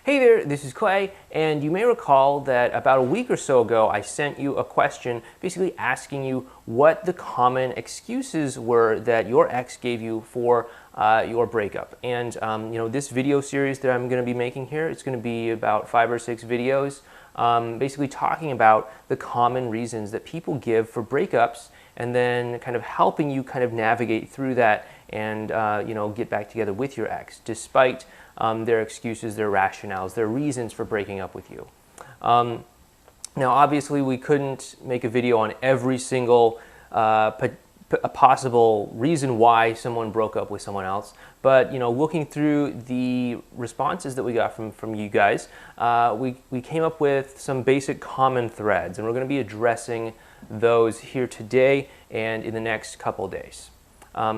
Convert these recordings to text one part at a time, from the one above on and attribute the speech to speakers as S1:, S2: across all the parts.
S1: Hey there, this is Clay, and you may recall that about a week or so ago I sent you a question basically asking you what the common excuses were that your ex gave you for your breakup. And this video series that I'm going to be making here, it's going to be about 5 or 6 videos basically talking about the common reasons that people give for breakups, and then kind of helping you kind of navigate through that and get back together with your ex despite their excuses, their rationales, their reasons for breaking up with you. Now obviously we couldn't make a video on every single possible reason why someone broke up with someone else, but looking through the responses that we got from you guys, we came up with some basic common threads, and we're going to be addressing those here today and in the next couple days.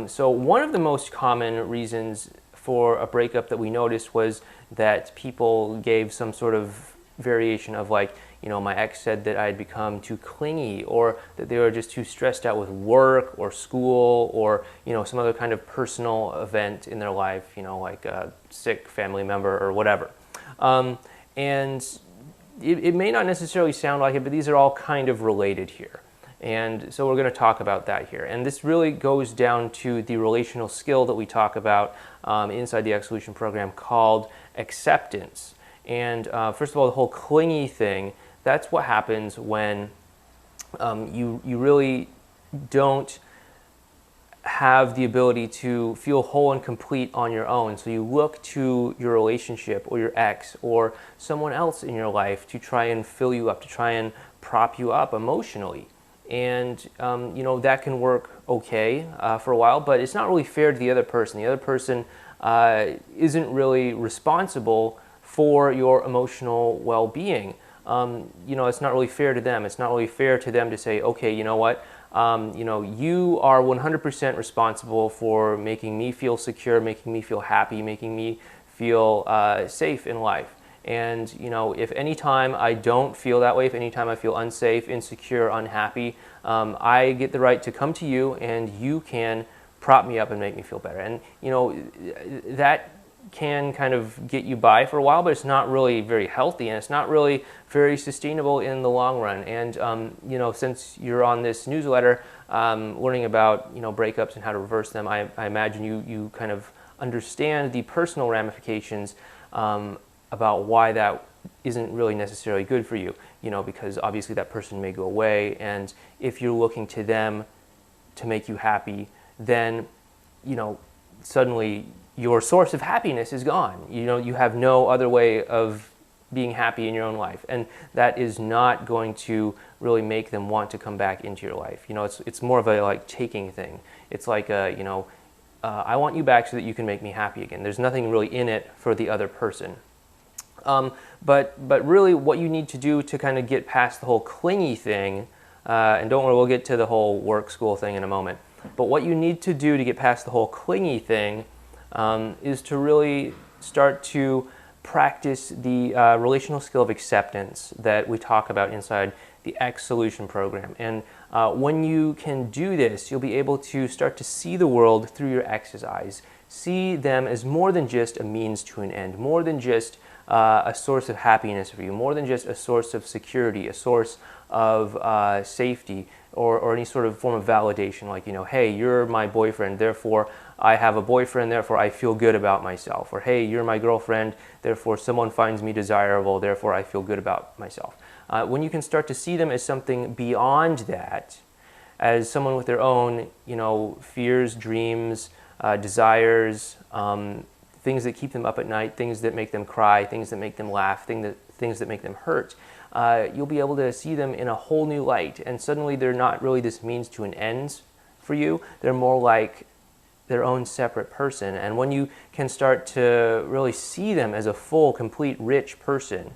S1: So one of the most common reasons for a breakup that we noticed was that people gave some sort of variation of like, my ex said that I had become too clingy, or that they were just too stressed out with work or school, or some other kind of personal event in their life, like a sick family member or whatever. And it may not necessarily sound like it, but these are all kind of related here. And so we're going to talk about that here. And this really goes down to the relational skill that we talk about inside the X Solution program called acceptance. And first of all, the whole clingy thing, that's what happens when you really don't have the ability to feel whole and complete on your own. So you look to your relationship or your ex or someone else in your life to try and fill you up, to try and prop you up emotionally. And that can work okay for a while, but it's not really fair to the other person. The other person isn't really responsible for your emotional well-being. It's not really fair to them. It's not really fair to them to say, okay, you know what, you are 100% responsible for making me feel secure, making me feel happy, making me feel safe in life. And if any time I don't feel that way, if any time I feel unsafe, insecure, unhappy, I get the right to come to you, and you can prop me up and make me feel better. And that can kind of get you by for a while, but it's not really very healthy, and it's not really very sustainable in the long run. And since you're on this newsletter learning about breakups and how to reverse them, I imagine you kind of understand the personal ramifications about why that isn't really necessarily good for you, because obviously that person may go away, and if you're looking to them to make you happy, then suddenly your source of happiness is gone. You have no other way of being happy in your own life, and that is not going to really make them want to come back into your life. It's more of a like taking thing. It's like I want you back so that you can make me happy again. There's nothing really in it for the other person. But really what you need to do to kind of get past the whole clingy thing, and don't worry, we'll get to the whole work school thing in a moment, but what you need to do to get past the whole clingy thing is to really start to practice the relational skill of acceptance that we talk about inside the X Solution program. And when you can do this, you'll be able to start to see the world through your ex's eyes, see them as more than just a means to an end, more than just a source of happiness for you, more than just a source of security, a source of safety, or any sort of form of validation, like, hey, you're my boyfriend, therefore I have a boyfriend, therefore I feel good about myself. Or hey, you're my girlfriend, therefore someone finds me desirable, therefore I feel good about myself. When you can start to see them as something beyond that, as someone with their own, fears, dreams, desires, things that keep them up at night, things that make them cry, things that make them laugh, things that make them hurt, you'll be able to see them in a whole new light. And suddenly they're not really this means to an end for you. They're more like their own separate person. And when you can start to really see them as a full, complete, rich person,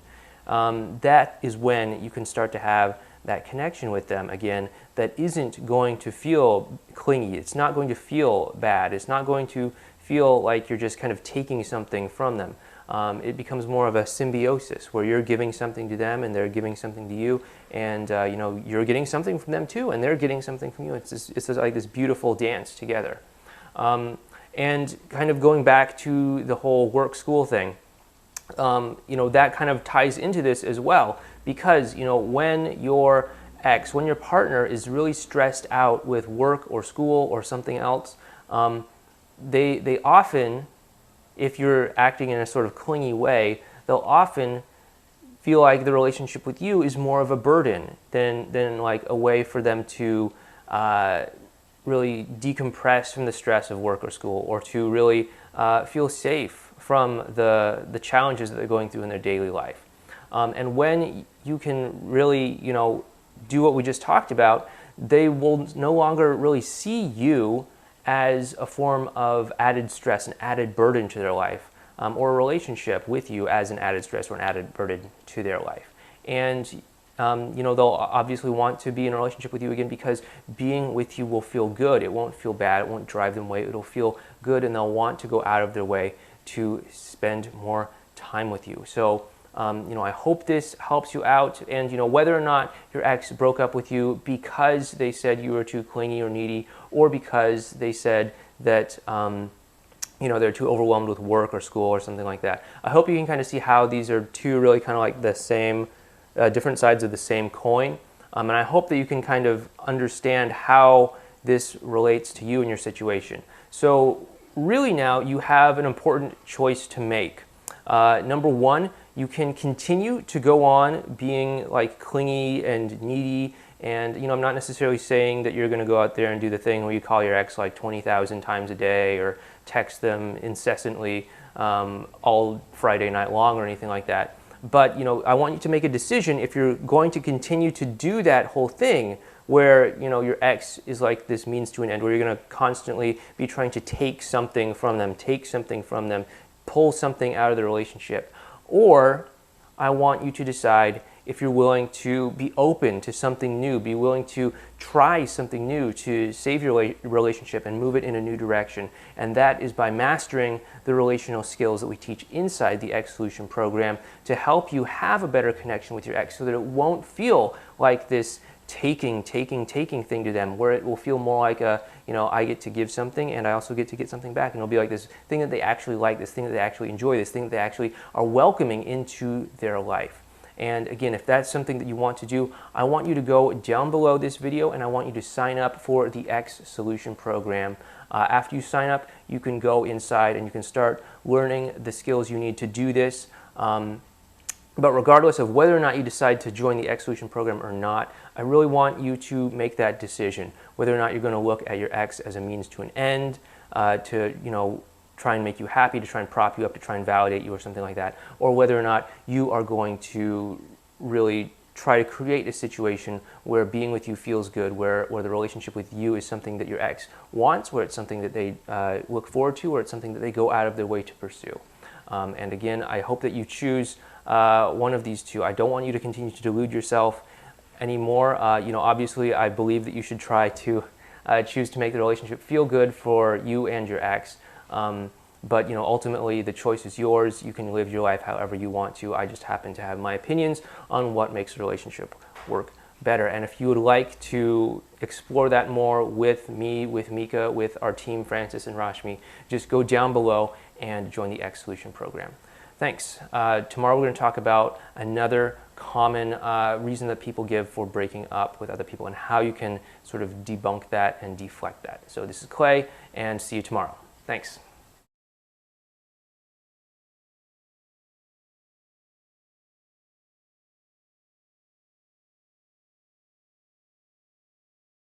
S1: that is when you can start to have that connection with them again that isn't going to feel clingy. It's not going to feel bad. It's not going to feel like you're just kind of taking something from them. It becomes more of a symbiosis where you're giving something to them and they're giving something to you, and you're getting something from them too, and they're getting something from you. It's like this beautiful dance together. And kind of going back to the whole work-school thing, that kind of ties into this as well, because when your when your partner is really stressed out with work or school or something else, they often, if you're acting in a sort of clingy way, they'll often feel like the relationship with you is more of a burden than like a way for them to really decompress from the stress of work or school, or to really feel safe from the challenges that they're going through in their daily life. And when you can really, do what we just talked about, they will no longer really see you as a form of added stress, an added burden to their life, or a relationship with you as an added stress or an added burden to their life. And they'll obviously want to be in a relationship with you again because being with you will feel good. It won't feel bad. It won't drive them away. It'll feel good, and they'll want to go out of their way to spend more time with you. So, I hope this helps you out. And, whether or not your ex broke up with you because they said you were too clingy or needy, or because they said that, they're too overwhelmed with work or school or something like that, I hope you can kind of see how these are two really kind of like the same, different sides of the same coin. And I hope that you can kind of understand how this relates to you and your situation. So really now you have an important choice to make. Number one, you can continue to go on being like clingy and needy, and I'm not necessarily saying that you're going to go out there and do the thing where you call your ex like 20,000 times a day or text them incessantly all Friday night long or anything like that. But I want you to make a decision if you're going to continue to do that whole thing where your ex is like this means to an end, where you're going to constantly be trying to take something from them, pull something out of the relationship. Or I want you to decide if you're willing to be open to something new, be willing to try something new to save your relationship and move it in a new direction. And that is by mastering the relational skills that we teach inside the Ex Solution program to help you have a better connection with your ex, so that it won't feel like this taking thing to them, where it will feel more like I get to give something and I also get to get something back, and it'll be like this thing that they actually like, this thing that they actually enjoy, this thing that they actually are welcoming into their life. And again, if that's something that you want to do, I want you to go down below this video and I want you to sign up for the Ex Solution program. After you sign up, you can go inside and you can start learning the skills you need to do this. But regardless of whether or not you decide to join the Ex Solution program or not, I really want you to make that decision, whether or not you're going to look at your ex as a means to an end, to try and make you happy, to try and prop you up, to try and validate you or something like that, or whether or not you are going to really try to create a situation where being with you feels good, where the relationship with you is something that your ex wants, where it's something that they look forward to, or it's something that they go out of their way to pursue. And again, I hope that you choose one of these two. I don't want you to continue to delude yourself anymore. Obviously, I believe that you should try to choose to make the relationship feel good for you and your ex. But ultimately, the choice is yours. You can live your life however you want to. I just happen to have my opinions on what makes a relationship work better. And if you would like to explore that more with me, with Mika, with our team, Francis and Rashmi, just go down below and join the Ex Solution program. Thanks. Tomorrow we're going to talk about another common reason that people give for breaking up with other people and how you can sort of debunk that and deflect that. So this is Clay, and see you tomorrow. Thanks.